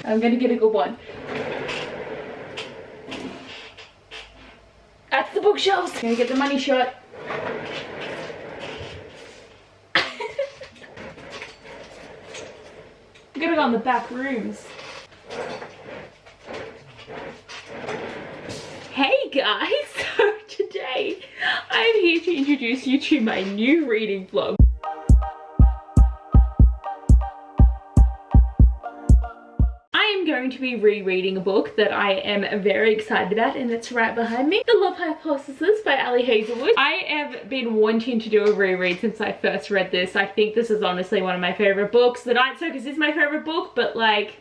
I'm gonna get a good one. That's the bookshelves. Gonna get the money shot. I'm gonna go in the back rooms. Hey guys, so today I'm here to introduce you to my new reading vlog. I am going to be rereading a book that I am very excited about, and it's right behind me. The Love Hypothesis by Ali Hazelwood. I have been wanting to do a reread since I first read this. I think this is honestly one of my favorite books. The Night Circus is my favorite book, but like,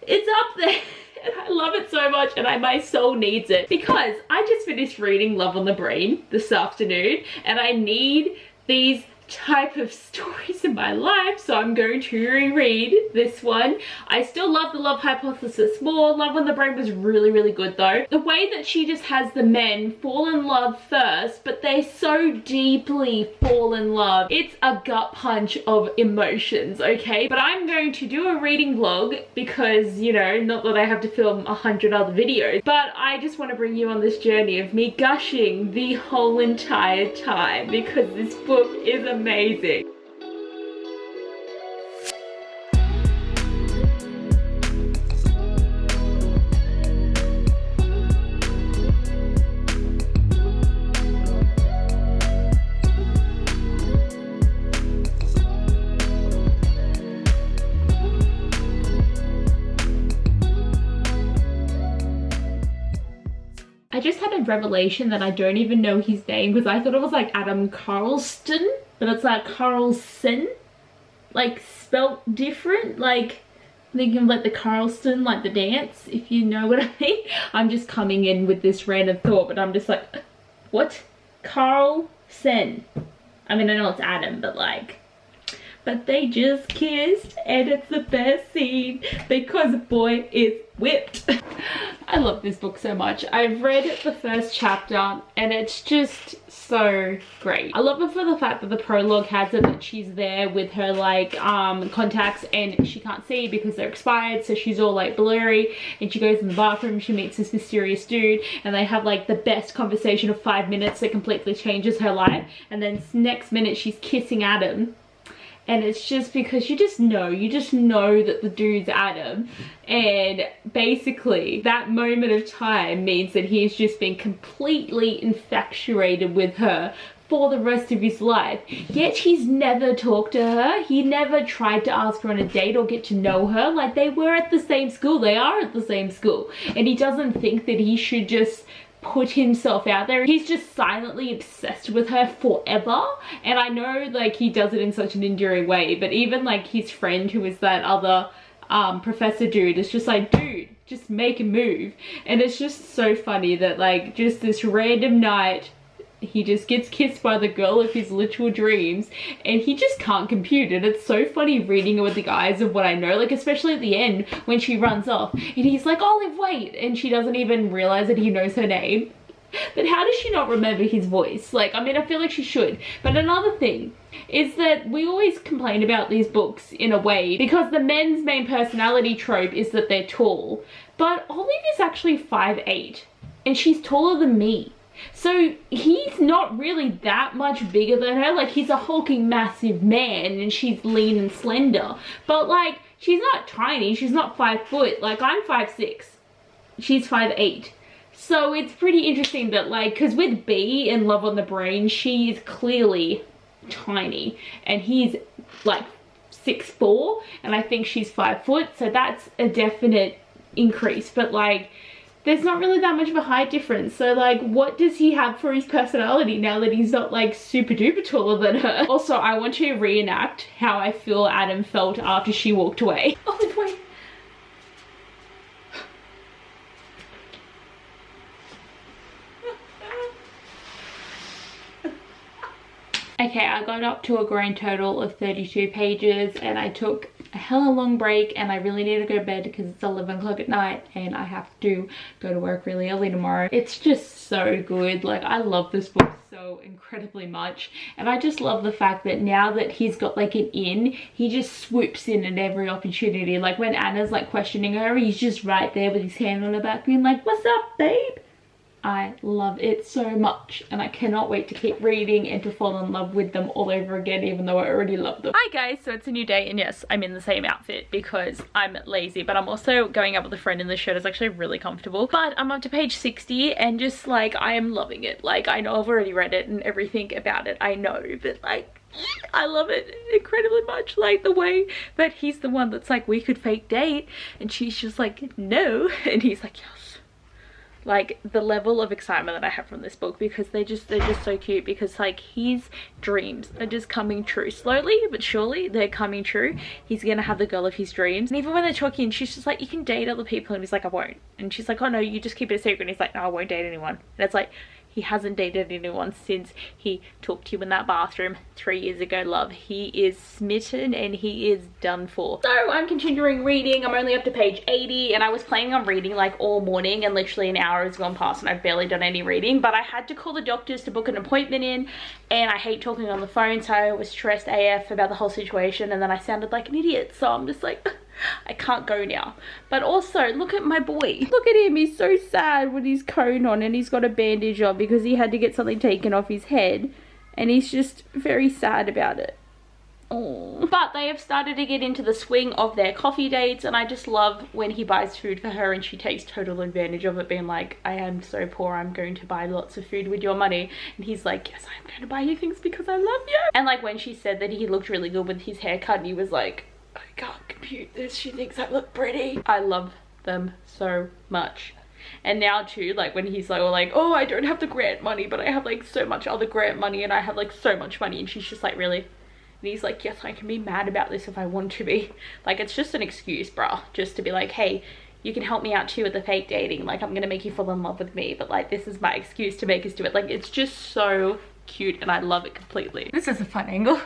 it's up there. And I love it so much, and my soul needs it, because I just finished reading Love on the Brain this afternoon, and I need these type of stories in my life, so I'm going to reread this one. I still love The Love Hypothesis more. Love on the Brain was really good though. The way that she just has the men fall in love first, but they so deeply fall in love. It's a gut punch of emotions, okay? But I'm going to do a reading vlog because, you know, not that I have to film 100 other videos, but I just want to bring you on this journey of me gushing the whole entire time, because this book is amazing. I just had a revelation that I don't even know his name, because I thought it was like Adam Carlston, but it's like Carlson, like spelt different, like thinking of like the Carlston, like the dance, if you know what I mean. I'm just coming in with this random thought, but I'm just like, what? Carlson. I mean, I know it's Adam, but like, but they just kissed, and it's the best scene because boy is whipped. I love this book so much. I've read the first chapter and it's just so great. I love it for the fact that the prologue has it that she's there with her like contacts and she can't see because they're expired, so she's all like blurry, and she goes in the bathroom, she meets this mysterious dude, and they have like the best conversation of 5 minutes that completely changes her life, and then next minute she's kissing Adam. And it's just because you just know that the dude's Adam, and basically that moment of time means that he's just been completely infatuated with her for the rest of his life. Yet he's never talked to her, he never tried to ask her on a date or get to know her. Like, they were at the same school, they are at the same school, and he doesn't think that he should just put himself out there. He's just silently obsessed with her forever, and I know like he does it in such an endearing way, but even like his friend, who is that other professor dude, is just like, dude, just make a move. And it's just so funny that like just this random night he just gets kissed by the girl of his literal dreams, and he just can't compute it. It's so funny reading it with the eyes of what I know, like especially at the end when she runs off and he's like, Olive, wait, and she doesn't even realize that he knows her name. But how does she not remember his voice? Like, I mean, I feel like she should. But another thing is that we always complain about these books in a way because the men's main personality trope is that they're tall, but Olive is actually 5'8", and she's taller than me. So he's not really that much bigger than her. Like, he's a hulking massive man and she's lean and slender, but like, she's not tiny, she's not 5 foot. Like, I'm 5'6", she's 5'8". So it's pretty interesting that like, because with B in Love on the Brain, she is clearly tiny and he's like 6'4", and I think she's 5 foot, so that's a definite increase. But like, there's not really that much of a height difference. So like, what does he have for his personality now that he's not like super duper taller than her? Also, I want to reenact how I feel Adam felt after she walked away. Oh, wait. Okay, I got up to a grand total of 32 pages and I took a hella long break, and I really need to go to bed because it's 11 o'clock at night and I have to go to work really early tomorrow. It's just so good. Like, I love this book so so incredibly much. And I just love the fact that now that he's got like an in, he just swoops in at every opportunity. Like when Anna's like questioning her, he's just right there with his hand on her back being like, what's up, babe? I love it so much, and I cannot wait to keep reading and to fall in love with them all over again, even though I already love them. Hi guys, so it's a new day, and yes, I'm in the same outfit because I'm lazy, but I'm also going out with a friend, and the shirt is actually really comfortable. But I'm up to page 60, and just like, I am loving it. Like, I know I've already read it and everything about it, I know, but like, I love it incredibly much. Like the way that he's the one that's like, we could fake date, and she's just like, no, and he's like, yes. Like the level of excitement that I have from this book, because they're just so cute, because like his dreams are just coming true. Slowly but surely they're coming true. He's gonna have the girl of his dreams, and even when they're talking, she's just like, you can date other people, and he's like, I won't. And she's like, oh no, you just keep it a secret. And he's like, no, I won't date anyone. And it's like, he hasn't dated anyone since he talked to you in that bathroom 3 years ago, love. He is smitten and he is done for. So I'm continuing reading. I'm only up to page 80, and I was planning on reading like all morning, and literally an hour has gone past and I've barely done any reading. But I had to call the doctors to book an appointment in, and I hate talking on the phone, so I was stressed AF about the whole situation, and then I sounded like an idiot. So I'm just like, I can't go now. But also, look at my boy. Look at him. He's so sad with his cone on, and he's got a bandage on because he had to get something taken off his head, and he's just very sad about it. Oh. But they have started to get into the swing of their coffee dates, and I just love when he buys food for her and she takes total advantage of it, being like, I am so poor, I'm going to buy lots of food with your money. And he's like, yes, I'm going to buy you things because I love you. And like when she said that he looked really good with his haircut, and he was like, I can't compute this, she thinks I look pretty. I love them so much. And now too, like when he's like, oh, I don't have the grant money, but I have like so much other grant money, and I have like so much money, and she's just like, really? And he's like, yes, I can be mad about this if I want to be. Like, it's just an excuse, bruh, just to be like, hey, you can help me out too with the fake dating, like I'm gonna make you fall in love with me, but like this is my excuse to make us do it. Like, it's just so cute and I love it completely. This is a fun angle.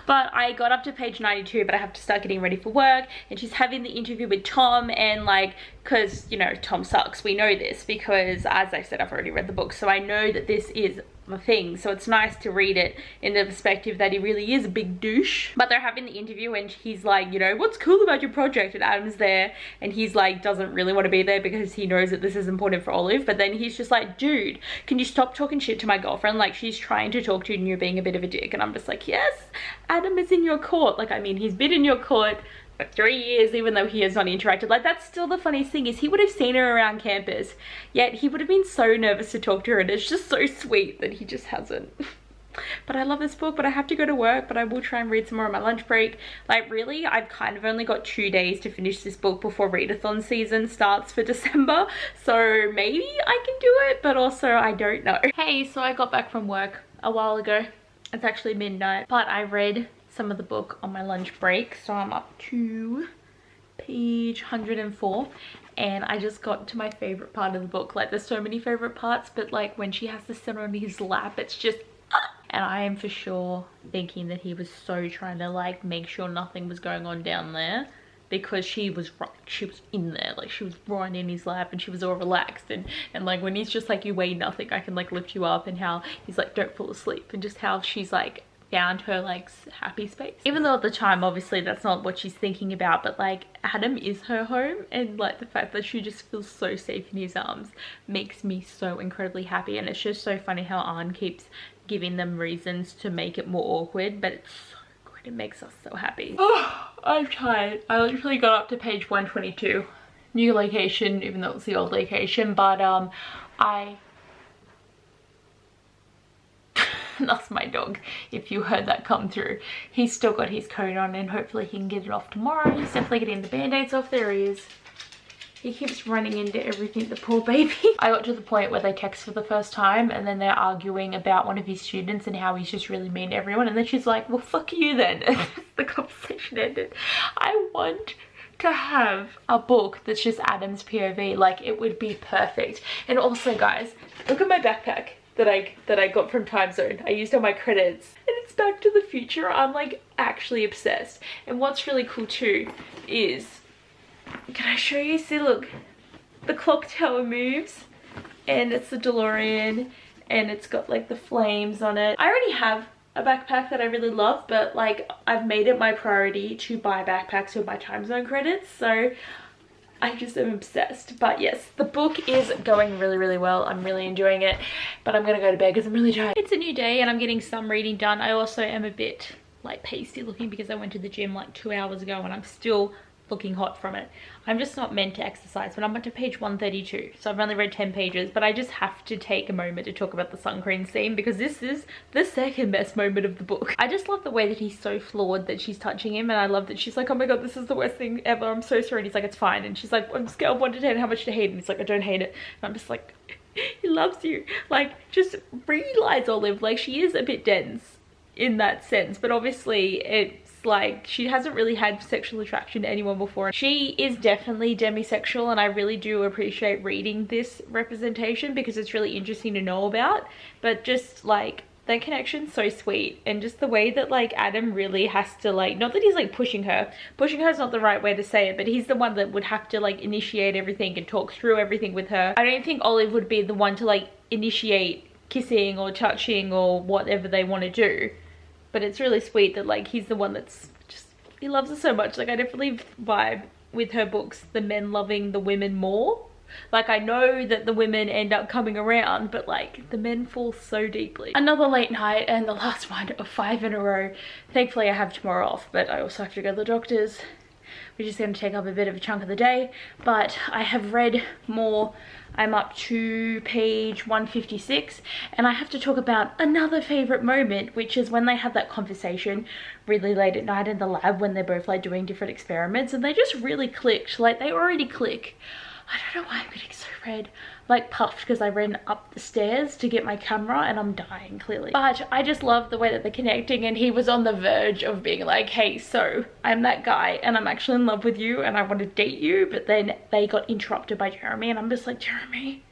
But I got up to page 92, but I have to start getting ready for work, and she's having the interview with Tom, and like, because you know Tom sucks, we know this because, as I said, I've already read the book, so I know that this is a thing. So it's nice to read it in the perspective that he really is a big douche. But they're having the interview, and he's like, you know, what's cool about your project? And Adam's there, and he's like, doesn't really want to be there because he knows that this is important for Olive. But then he's just like, dude, can you stop talking shit to my girlfriend? Like, she's trying to talk to you and you're being a bit of a dick. And I'm just like, yes, Adam is in your court. Like, I mean, he's been in your court for 3 years, even though he has not interacted. Like, that's still the funniest thing, is he would have seen her around campus, yet he would have been so nervous to talk to her, and it's just so sweet that he just hasn't. But I love this book, but I have to go to work, but I will try and read some more on my lunch break. Like, really, I've kind of only got 2 days to finish this book before readathon season starts for December, so maybe I can do it, but also I don't know. Hey, so I got back from work a while ago. It's actually midnight, but I read some of the book on my lunch break, so I'm up to page 104, and I just got to my favorite part of the book. Like, there's so many favorite parts, but like when she has to sit on his lap, it's just and I am for sure thinking that he was so trying to like make sure nothing was going on down there, because she was right, she was in there, like she was right in his lap, and she was all relaxed, and like when he's just like, you weigh nothing, I can like lift you up, and how he's like, don't fall asleep, and just how she's like found her like happy space, even though at the time obviously that's not what she's thinking about, but like Adam is her home, and like the fact that she just feels so safe in his arms makes me so incredibly happy. And it's just so funny how Arn keeps giving them reasons to make it more awkward, but it's so good, it makes us so happy. Oh, I'm tired. I literally got up to page 122, new location, even though it's the old location, but that's my dog, if you heard that come through. He's still got his coat on, and hopefully he can get it off tomorrow. He's definitely getting the band-aids off. There he is. He keeps running into everything, the poor baby. I got to the point where they text for the first time, and then they're arguing about one of his students and how he's just really mean to everyone, and then she's like, well, fuck you then. And the conversation ended. I want to have a book that's just Adam's POV. Like, it would be perfect. And also, guys, look at my backpack that I got from Time Zone. I used all my credits, and it's Back to the Future. I'm like actually obsessed. And what's really cool too is, can I show you? See, look, the clock tower moves, and it's the DeLorean, and it's got like the flames on it. I already have a backpack that I really love, but like I've made it my priority to buy backpacks with my time zone credits, so I just am obsessed. But yes, the book is going really, really well. I'm really enjoying it, but I'm gonna go to bed because I'm really tired. It's a new day and I'm getting some reading done. I also am a bit like pasty looking because I went to the gym like 2 hours ago and I'm still looking hot from it. I'm just not meant to exercise, but I'm up to page 132, so I've only read 10 pages, but I just have to take a moment to talk about the sun cream scene because this is the second best moment of the book. I just love the way that he's so flawed that she's touching him, and I love that she's like, oh my god, this is the worst thing ever, I'm so sorry, and he's like, it's fine, and she's like, on a scale of 1 to 10, how much do you hate it? And he's like, I don't hate it, and I'm just like, he loves you. Like, just realize, Olive, like, she is a bit dense in that sense, but obviously it's like she hasn't really had sexual attraction to anyone before. She is definitely demisexual, and I really do appreciate reading this representation because it's really interesting to know about. But just like their connection's so sweet, and just the way that like Adam really has to like, not that he's like pushing her is not the right way to say it, but he's the one that would have to like initiate everything and talk through everything with her. I don't think Olive would be the one to like initiate kissing or touching or whatever they want to do. But it's really sweet that like he's the one that's just, he loves her so much. Like I definitely vibe with her books, the men loving the women more. Like I know that the women end up coming around, but like the men fall so deeply. Another late night and the last one of 5 in a row. Thankfully I have tomorrow off, but I also have to go to the doctor's, which is going to take up a bit of a chunk of the day. But I have read more. I'm up to page 156, and I have to talk about another favorite moment, which is when they have that conversation really late at night in the lab when they're both like doing different experiments, and they just really clicked. Like they already click. I don't know why I'm getting so red, like puffed, because I ran up the stairs to get my camera and I'm dying clearly. But I just love the way that they're connecting, and he was on the verge of being like, hey, so I'm that guy and I'm actually in love with you and I want to date you, but then they got interrupted by Jeremy, and I'm just like, Jeremy,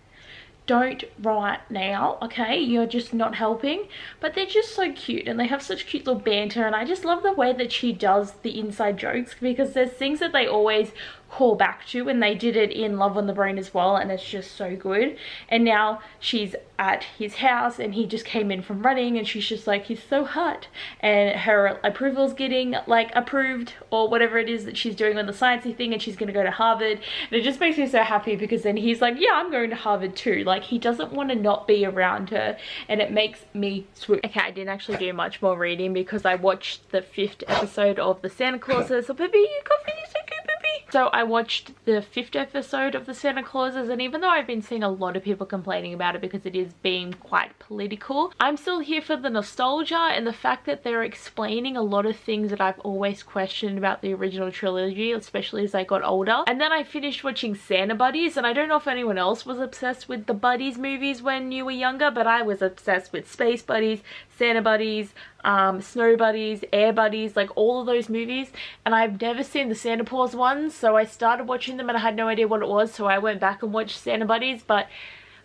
don't right now, okay? You're just not helping. But they're just so cute, and they have such cute little banter, and I just love the way that she does the inside jokes, because there's things that they always call back to, and they did it in Love on the Brain as well, and it's just so good. And now she's at his house and he just came in from running, and she's just like, he's so hot, and her approval's getting like approved or whatever it is that she's doing on the sciencey thing, and she's gonna go to Harvard, and it just makes me so happy because then he's like, yeah, I'm going to Harvard too. Like he doesn't want to not be around her, and it makes me swoop. Okay, I didn't actually do much more reading because I watched the 5th episode of the Santa Clauses. So Pippi, you coffee, you so cute, Pippi. So I watched the 5th episode of the Santa Clauses, and even though I've been seeing a lot of people complaining about it because it is being quite political, I'm still here for the nostalgia and the fact that they're explaining a lot of things that I've always questioned about the original trilogy, especially as I got older. And then I finished watching Santa Buddies, and I don't know if anyone else was obsessed with the Buddies movies when you were younger, but I was obsessed with Space Buddies, Santa Buddies, Snow Buddies, Air Buddies, like all of those movies. And I've never seen the Santa Paws ones, so I started watching them and I had no idea what it was, so I went back and watched Santa Buddies. But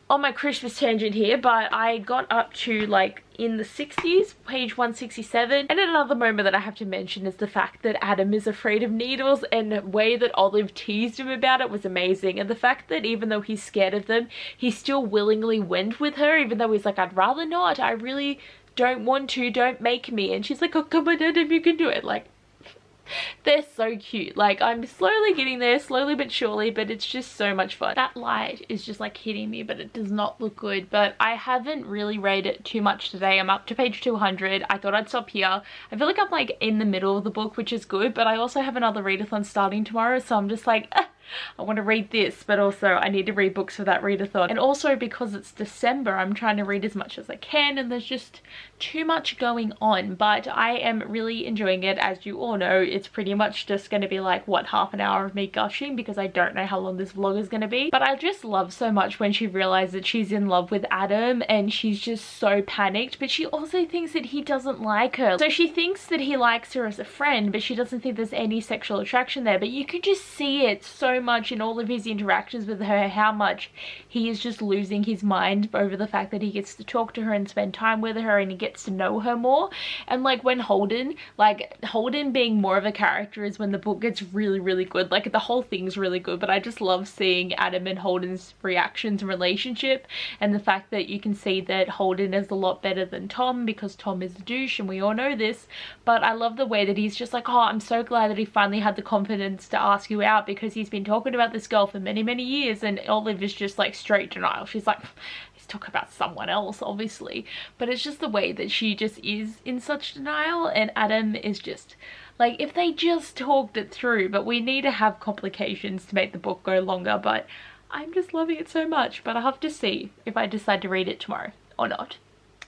on my Christmas tangent here, but I got up to like in the 60s, page 167. And another moment that I have to mention is the fact that Adam is afraid of needles, and the way that Olive teased him about it was amazing. And the fact that even though he's scared of them, he still willingly went with her, even though he's like, I'd rather not, I really don't want to, don't make me. And she's like, oh come on Adam, you can do it. Like, they're so cute. Like, I'm slowly getting there, slowly but surely, but it's just so much fun. That light is just like hitting me, but it does not look good. But I haven't really read it too much today. I'm up to page 200. I thought I'd stop here. I feel like I'm like in the middle of the book, which is good, but I also have another readathon starting tomorrow, so I'm just like, I want to read this, but also I need to read books for that readathon. And also because it's December, I'm trying to read as much as I can, and there's just too much going on. But I am really enjoying it. As you all know, it's pretty much just going to be like, what, half an hour of me gushing, because I don't know how long this vlog is going to be. But I just love so much when she realizes that she's in love with Adam, and she's just so panicked, but she also thinks that he doesn't like her. So she thinks that he likes her as a friend, but she doesn't think there's any sexual attraction there. But you could just see it so so much in all of his interactions with her how much he is just losing his mind over the fact that he gets to talk to her and spend time with her and he gets to know her more. And like when Holden being more of a character is when the book gets really, really good. Like the whole thing's really good, but I just love seeing Adam and Holden's reactions and relationship, and the fact that you can see that Holden is a lot better than Tom because Tom is a douche and we all know this. But I love the way that he's just like, oh, I'm so glad that he finally had the confidence to ask you out, because he's been talking about this girl for many, many years. And Olive is just like straight denial. She's like, he's talking about someone else, obviously. But it's just the way that she just is in such denial, and Adam is just like, if they just talked it through. But we need to have complications to make the book go longer. But I'm just loving it so much. But I'll have to see if I decide to read it tomorrow or not,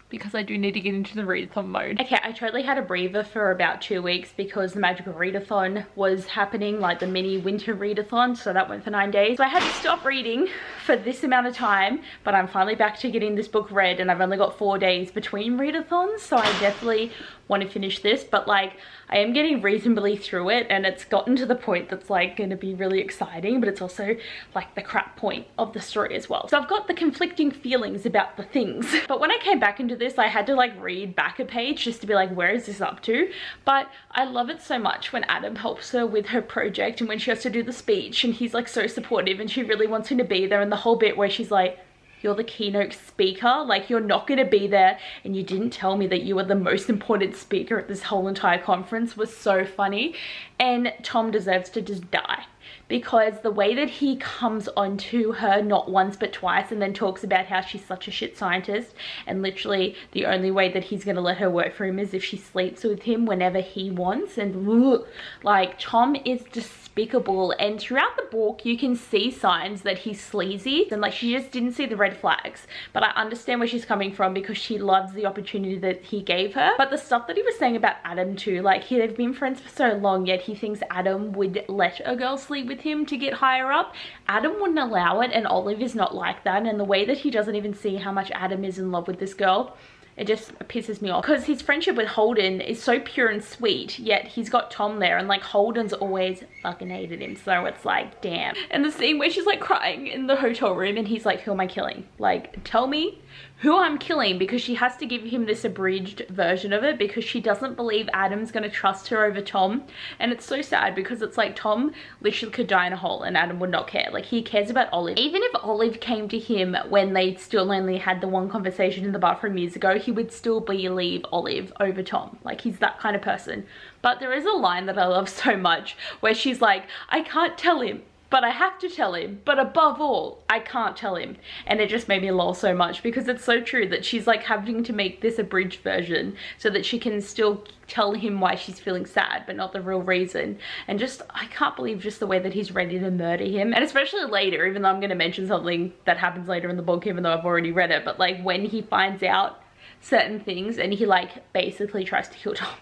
because I do need to get into the readathon mode. Okay, I totally had a breather for about 2 weeks because the magical readathon was happening, like the mini winter readathon, so that went for 9 days. So I had to stop reading for this amount of time, but I'm finally back to getting this book read, and I've only got 4 days between readathons, so I definitely want to finish this. But like, I am getting reasonably through it, and it's gotten to the point that's like going to be really exciting, but it's also like the crap point of the story as well. So I've got the conflicting feelings about the things. But when I came back into this, I had to like read back a page just to be like, where is this up to? But I love it so much when Adam helps her with her project, and when she has to do the speech, and he's like so supportive, and she really wants him to be there, and the whole bit where she's like, you're the keynote speaker, like you're not going to be there and you didn't tell me that you were the most important speaker at this whole entire conference, was so funny. And Tom deserves to just die, because the way that he comes onto her not once but twice, and then talks about how she's such a shit scientist, and literally the only way that he's going to let her work for him is if she sleeps with him whenever he wants. And like, Tom is despicable, and throughout the book you can see signs that he's sleazy, and like, she just didn't see the red flags. But I understand where she's coming from, because she loves the opportunity that he gave her. But the stuff that he was saying about Adam too, like they've been friends for so long, yet he thinks Adam would let a girl sleep with him to get higher up. Adam wouldn't allow it, and Olive is not like that. And the way that he doesn't even see how much Adam is in love with this girl, it just pisses me off, because his friendship with Holden is so pure and sweet, yet he's got Tom there, and like Holden's always fucking hated him, so it's like, damn. And the scene where she's like crying in the hotel room and he's like, who am I killing? Like, tell me who I'm killing, because she has to give him this abridged version of it, because she doesn't believe Adam's gonna trust her over Tom. And it's so sad, because it's like Tom literally could die in a hole and Adam would not care. Like, he cares about Olive. Even if Olive came to him when they still only had the one conversation in the bathroom years ago, he would still believe Olive over Tom. Like, he's that kind of person. But there is a line that I love so much where she's like, I can't tell him, but I have to tell him, but above all, I can't tell him. And it just made me lol so much, because it's so true that she's like having to make this abridged version so that she can still tell him why she's feeling sad, but not the real reason. And just, I can't believe just the way that he's ready to murder him. And especially later, even though I'm going to mention something that happens later in the book, even though I've already read it, but like when he finds out certain things and he like basically tries to kill Tom.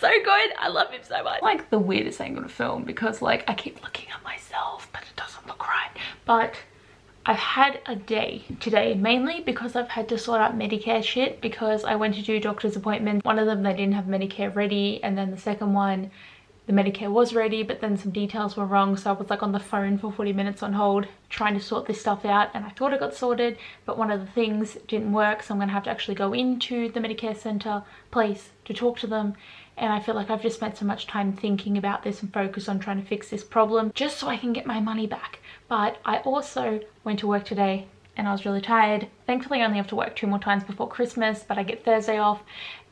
So good. I love him so much. Like the weirdest angle to film, because like I keep looking at myself but it doesn't look right. But I've had a day today, mainly because I've had to sort out Medicare shit, because I went to do doctor's appointments. One of them, they didn't have Medicare ready, and then the second one, the Medicare was ready, but then some details were wrong, so I was like on the phone for 40 minutes on hold trying to sort this stuff out, and I thought it got sorted, but one of the things didn't work, so I'm gonna have to actually go into the Medicare center place to talk to them. And I feel like I've just spent so much time thinking about this and focus on trying to fix this problem just so I can get my money back. But I also went to work today and I was really tired. Thankfully I only have to work 2 more times before Christmas, but I get Thursday off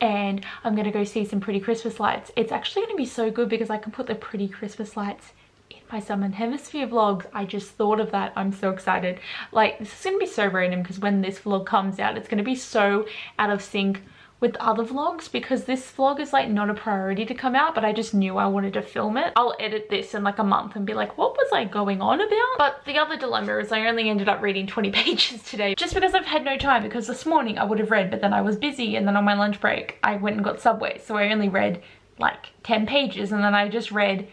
and I'm gonna go see some pretty Christmas lights. It's actually gonna be so good because I can put the pretty Christmas lights in my Southern Hemisphere vlogs. I just thought of that. I'm so excited. Like, this is gonna be so random, because when this vlog comes out, it's gonna be so out of sync with other vlogs, because this vlog is like not a priority to come out, but I just knew I wanted to film it. I'll edit this in like a month and be like, what was I going on about? But the other dilemma is I only ended up reading 20 pages today, just because I've had no time, because this morning I would have read, but then I was busy, and then on my lunch break I went and got Subway, so I only read like 10 pages, and then I just read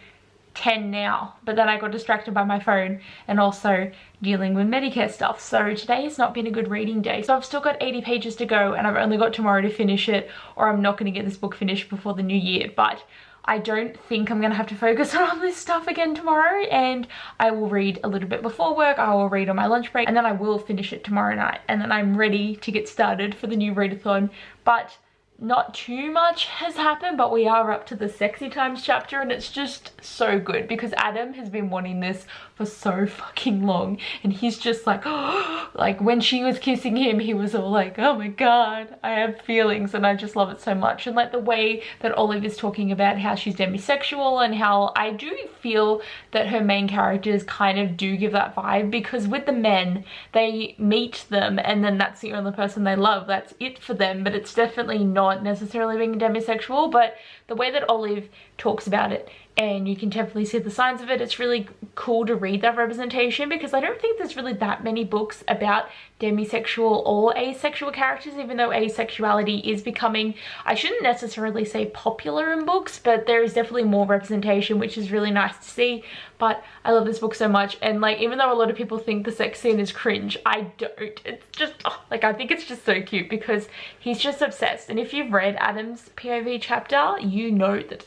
10 now, but then I got distracted by my phone and also dealing with Medicare stuff. So today has not been a good reading day. So I've still got 80 pages to go, and I've only got tomorrow to finish it, or I'm not going to get this book finished before the new year. But I don't think I'm gonna have to focus on all this stuff again tomorrow, and I will read a little bit before work, I will read on my lunch break, and then I will finish it tomorrow night, and then I'm ready to get started for the new readathon. But not too much has happened, but we are up to the sexy times chapter, and it's just so good because Adam has been wanting this for so fucking long, and he's just like, oh, like when she was kissing him, he was all like, oh my god, I have feelings, and I just love it so much. And like the way that Olive is talking about how she's demisexual, and how I do feel that her main characters kind of do give that vibe, because with the men, they meet them and then that's the only person they love, that's it for them, but it's definitely not necessarily being demisexual. But the way that Olive talks about it, and you can definitely see the signs of it, it's really cool to read that representation, because I don't think there's really that many books about demisexual or asexual characters, even though asexuality is becoming, I shouldn't necessarily say popular in books, but there is definitely more representation, which is really nice to see. But I love this book so much, and like even though a lot of people think the sex scene is cringe, I don't. It's just like, I think it's just so cute because he's just obsessed. And if you've read Adam's POV chapter, you know that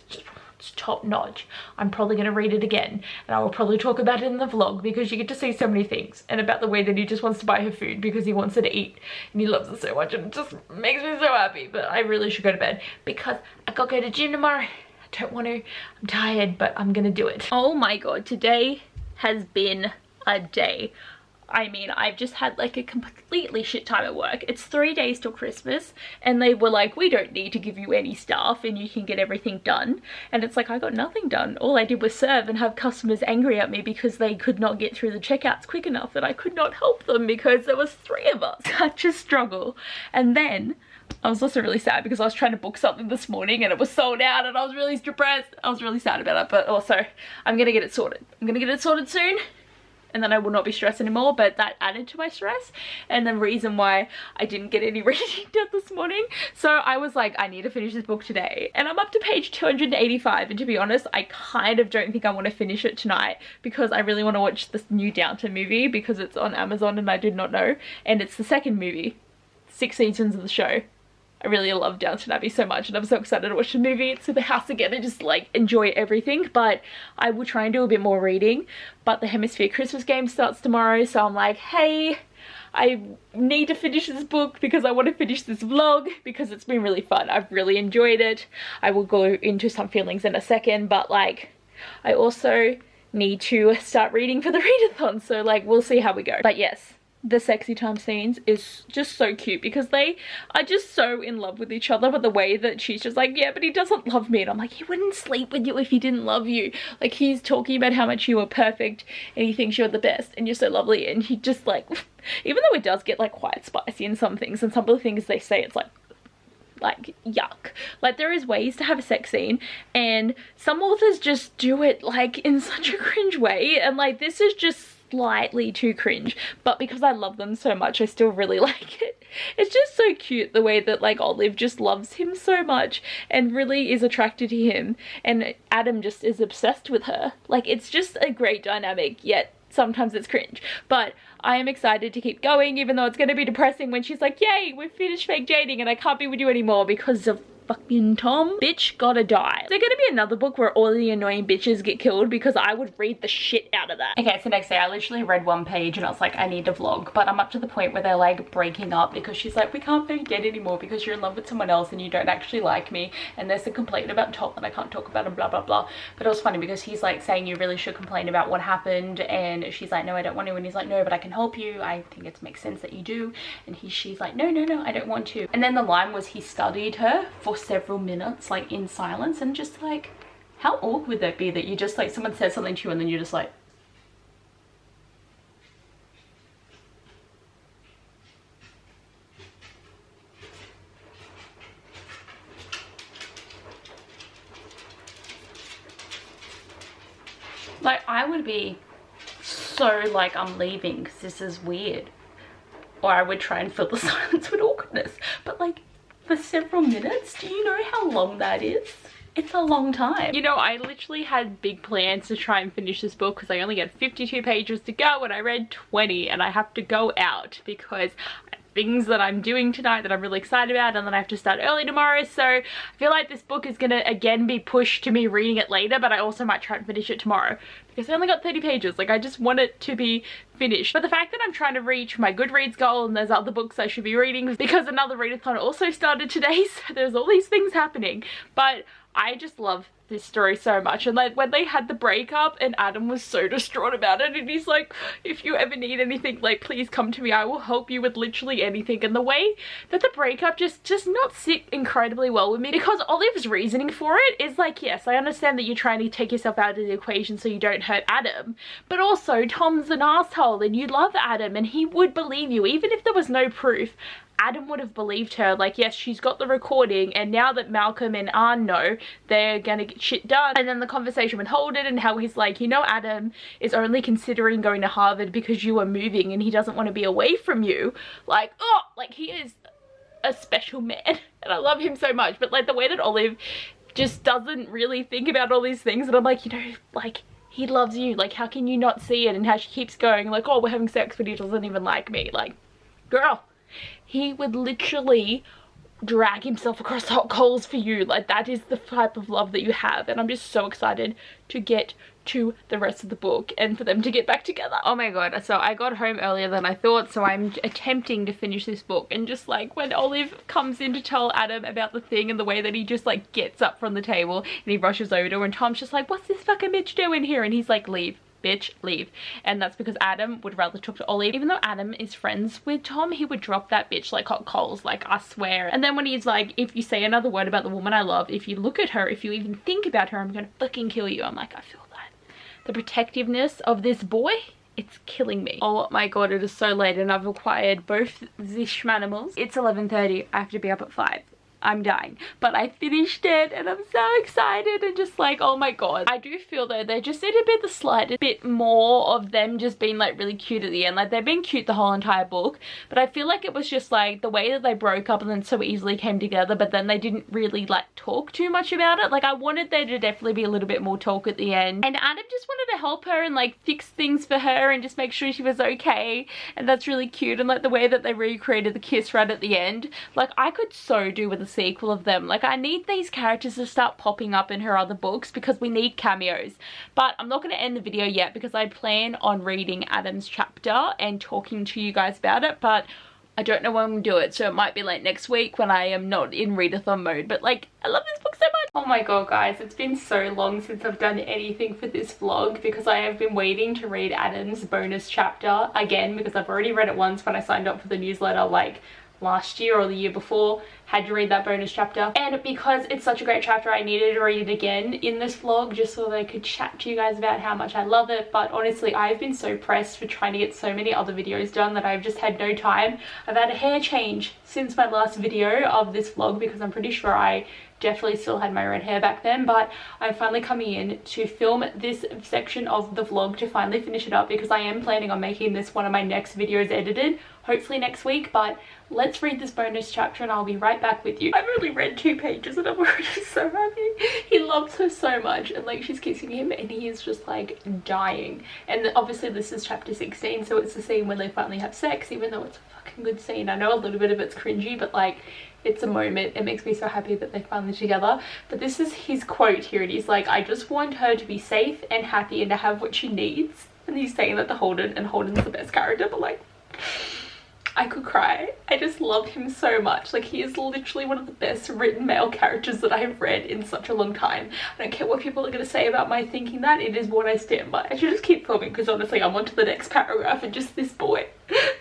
it's top notch. I'm probably going to read it again, and I will probably talk about it in the vlog, because you get to see so many things, and about the way that he just wants to buy her food because he wants her to eat and he loves her so much, and it just makes me so happy. But I really should go to bed because I gotta go to gym tomorrow. I don't want to, I'm tired, but I'm gonna do it. Oh my god, today has been a day. I mean, I've just had like a completely shit time at work. It's 3 days till Christmas, and they were like, we don't need to give you any staff and you can get everything done. And it's like, I got nothing done. All I did was serve and have customers angry at me because they could not get through the checkouts quick enough, that I could not help them because there was 3 of us. Such a struggle. And then I was also really sad because I was trying to book something this morning and it was sold out, and I was really depressed. I was really sad about it, but also I'm gonna get it sorted. I'm gonna get it sorted soon, and then I will not be stressed anymore. But that added to my stress, and the reason why I didn't get any reading done this morning. So I was like, I need to finish this book today, and I'm up to page 285, and to be honest, I kind of don't think I want to finish it tonight because I really want to watch this new Downton movie because it's on Amazon and I did not know, and it's the second movie, 6 seasons of the show. I really love Downton Abbey so much, and I'm so excited to watch the movie, see the house again, and just like enjoy everything. But I will try and do a bit more reading. But the Hemisphere Christmas game starts tomorrow, so I'm like, hey, I need to finish this book because I want to finish this vlog because it's been really fun. I've really enjoyed it. I will go into some feelings in a second, but like I also need to start reading for the readathon, so like we'll see how we go. But yes, the sexy time scenes is just so cute because they are just so in love with each other. But the way that she's just like, yeah, but he doesn't love me, and I'm like, he wouldn't sleep with you if he didn't love you. Like, he's talking about how much you are perfect and he thinks you're the best and you're so lovely, and he just like even though it does get like quite spicy in some things, and some of the things they say, it's like yuck. Like, there is ways to have a sex scene, and some authors just do it like in such a cringe way, and like this is just slightly too cringe, but because I love them so much, I still really like it. It's just so cute the way that like Olive just loves him so much and really is attracted to him, and Adam just is obsessed with her. Like, it's just a great dynamic, yet sometimes it's cringe. But I am excited to keep going, even though it's going to be depressing when she's like, yay, we've finished fake dating and I can't be with you anymore because of fucking Tom. Bitch gotta die. Is there gonna be another book where all the annoying bitches get killed? Because I would read the shit out of that. Okay, so next day I literally read 1 page and I was like, I need to vlog, but I'm up to the point where they're like breaking up because she's like, we can't fake date anymore because you're in love with someone else and you don't actually like me, and there's a complaint about Tom that I can't talk about and blah blah blah. But it was funny because he's like saying you really should complain about what happened, and she's like, no, I don't want to, and he's like, no, but I can help you, I think it makes sense that you do, and she's like, no, I don't want to. And then the line was he studied her for several minutes like in silence, and just like, how awkward would that be that you just like, someone says something to you and then you're just like, I would be so like, I'm leaving because this is weird, or I would try and fill the silence with awkwardness. But like, for several minutes, do you know how long that is? It's a long time. You know, I literally had big plans to try and finish this book because I only got 52 pages to go and I read 20, and I have to go out because things that I'm doing tonight that I'm really excited about, and then I have to start early tomorrow, so I feel like this book is gonna again be pushed to me reading it later, but I also might try and finish it tomorrow because I only got 30 pages. Like, I just want it to be finished. But the fact that I'm trying to reach my Goodreads goal and there's other books I should be reading because another readathon also started today, so there's all these things happening. But I just love this story so much, and like when they had the breakup and Adam was so distraught about it, and he's like, if you ever need anything, like, please come to me, I will help you with literally anything. And the way that the breakup just does not sit incredibly well with me, because Olive's reasoning for it is like, yes, I understand that you're trying to take yourself out of the equation so you don't hurt Adam, but also Tom's an asshole and you love Adam and he would believe you even if there was no proof. Adam would have believed her. Like, yes, she's got the recording, and now that Malcolm and Anne know, they're gonna get shit done. And then the conversation with Holden and how he's like, you know, Adam is only considering going to Harvard because you are moving and he doesn't want to be away from you. Like, oh, like, he is a special man and I love him so much. But like the way that Olive just doesn't really think about all these things, and I'm like, you know, like, he loves you, like, how can you not see it? And how she keeps going like, oh, we're having sex but he doesn't even like me. Like, girl, he would literally drag himself across hot coals for you. Like, that is the type of love that you have, and I'm just so excited to get to the rest of the book and for them to get back together. Oh my god, so I got home earlier than I thought, so I'm attempting to finish this book, and just like when Olive comes in to tell Adam about the thing and the way that he just like gets up from the table and he rushes over to her, and Tom's just like, what's this fucking bitch doing here? And he's like, leave. Bitch, leave. And that's because Adam would rather talk to Olive. Even though Adam is friends with Tom, he would drop that bitch like hot coals, like, I swear. And then when he's like, if you say another word about the woman I love, if you look at her, if you even think about her, I'm gonna fucking kill you. I'm like, I feel that. The protectiveness of this boy, it's killing me. Oh my god, it is so late and I've acquired both the schmanimals. It's 11:30, I have to be up at 5. I'm dying, but I finished it and I'm so excited, and just like, oh my god. I do feel though they just need a bit the slightest bit more of them just being like really cute at the end. Like, they've been cute the whole entire book, but I feel like it was just like the way that they broke up and then so easily came together, but then they didn't really like talk too much about it. Like, I wanted there to definitely be a little bit more talk at the end, and Adam just wanted to help her and like fix things for her and just make sure she was okay, and that's really cute. And like the way that they recreated the kiss right at the end, like, I could so do with a sequel of them. Like, I need these characters to start popping up in her other books because we need cameos. But I'm not going to end the video yet because I plan on reading Adam's chapter and talking to you guys about it, but I don't know when I'm going to do it, so it might be late next week when I am not in readathon mode. But like, I love this book so much. Oh my god, guys, it's been so long since I've done anything for this vlog because I have been waiting to read Adam's bonus chapter again, because I've already read it once when I signed up for the newsletter like last year or the year before. Had to read that bonus chapter, and because it's such a great chapter, I needed to read it again in this vlog just so that I could chat to you guys about how much I love it. But honestly, I've been so pressed for trying to get so many other videos done that I've just had no time. I've had a hair change since my last video of this vlog because I'm pretty sure I definitely still had my red hair back then, but I'm finally coming in to film this section of the vlog to finally finish it up because I am planning on making this one of my next videos edited, hopefully next week. But let's read this bonus chapter and I'll be right back with you. I've only read 2 pages and I'm already so happy. He loves her so much, and like she's kissing him and he is just like dying. And obviously this is chapter 16, so it's the scene when they finally have sex, even though it's a fucking good scene. I know a little bit of it's cringy, but like, it's a moment. It makes me so happy that they're finally together. But this is his quote here, and he's like, I just want her to be safe and happy and to have what she needs. And he's saying that to Holden, and Holden's the best character, but like, I could cry. I just love him so much. Like, he is literally one of the best written male characters that I have read in such a long time. I don't care what people are going to say about my thinking that. It is what I stand by. I should just keep filming because honestly I'm on to the next paragraph, and just this boy.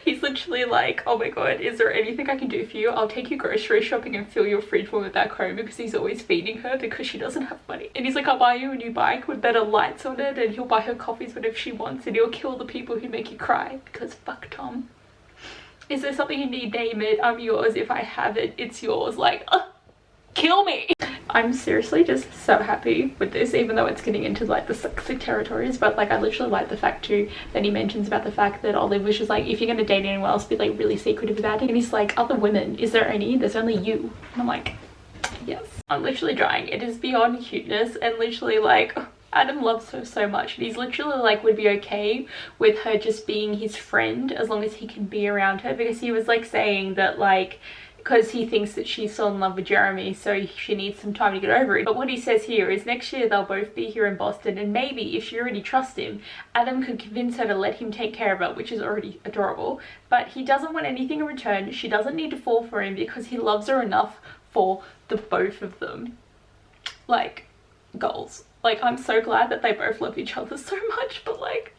He's literally like, oh my god, is there anything I can do for you? I'll take you grocery shopping and fill your fridge when we're back home, because he's always feeding her because she doesn't have money. And he's like, I'll buy you a new bike with better lights on it, and he'll buy her coffees whenever she wants, and he'll kill the people who make you cry because fuck Tom. Is there something you need? Name it. I'm yours. If I have it, it's yours. Like, kill me. I'm seriously just so happy with this, even though it's getting into like the sexy territories. But like, I literally like the fact too that he mentions about the fact that Olive was just like, if you're gonna date anyone else, be like really secretive about it. And he's like, other women, is there any? There's only you. And I'm like, yes. I'm literally dying. It is beyond cuteness, and literally like, Adam loves her so much, and he's literally like would be okay with her just being his friend as long as he can be around her, because he was like saying that like because he thinks that she's still in love with Jeremy, so she needs some time to get over it. But what he says here is next year they'll both be here in Boston, and maybe if she already trusts him, Adam could convince her to let him take care of her, which is already adorable. But he doesn't want anything in return. She doesn't need to fall for him because he loves her enough for the both of them. Like, goals. Like, I'm so glad that they both love each other so much, but like,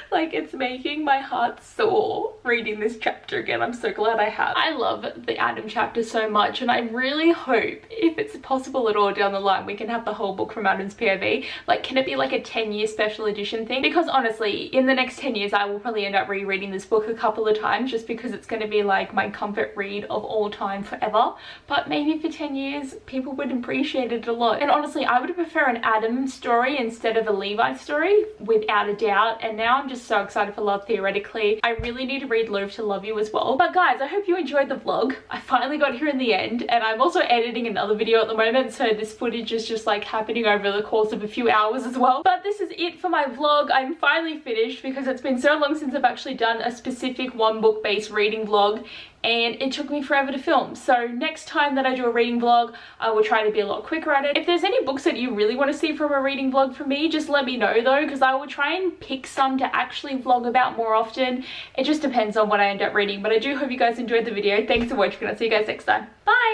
like it's making my heart sore reading this chapter again. I'm so glad I have. I love the Adam chapter so much, and I really hope, if it's possible at all down the line, we can have the whole book from Adam's POV. Like, can it be like a 10-year special edition thing? Because honestly, in the next 10 years I will probably end up rereading this book a couple of times, just because it's going to be like my comfort read of all time forever. But maybe for 10 years people would appreciate it a lot. And honestly, I would prefer an Adam story instead of a Levi story, without a doubt. And now I'm just so excited for Love Theoretically. I really need to read Loathe to Love You as well. But guys, I hope you enjoyed the vlog. I finally got here in the end, and I'm also editing another video at the moment, so this footage is just like happening over the course of a few hours as well. But this is it for my vlog. I'm finally finished because it's been so long since I've actually done a specific one book based reading vlog, and it took me forever to film. So next time that I do a reading vlog, I will try to be a lot quicker at it. If there's any books that you really want to see from a reading vlog from me, just let me know though, because I will try and pick some to actually vlog about more often. It just depends on what I end up reading. But I do hope you guys enjoyed the video. Thanks for watching, and I'll see you guys next time. Bye!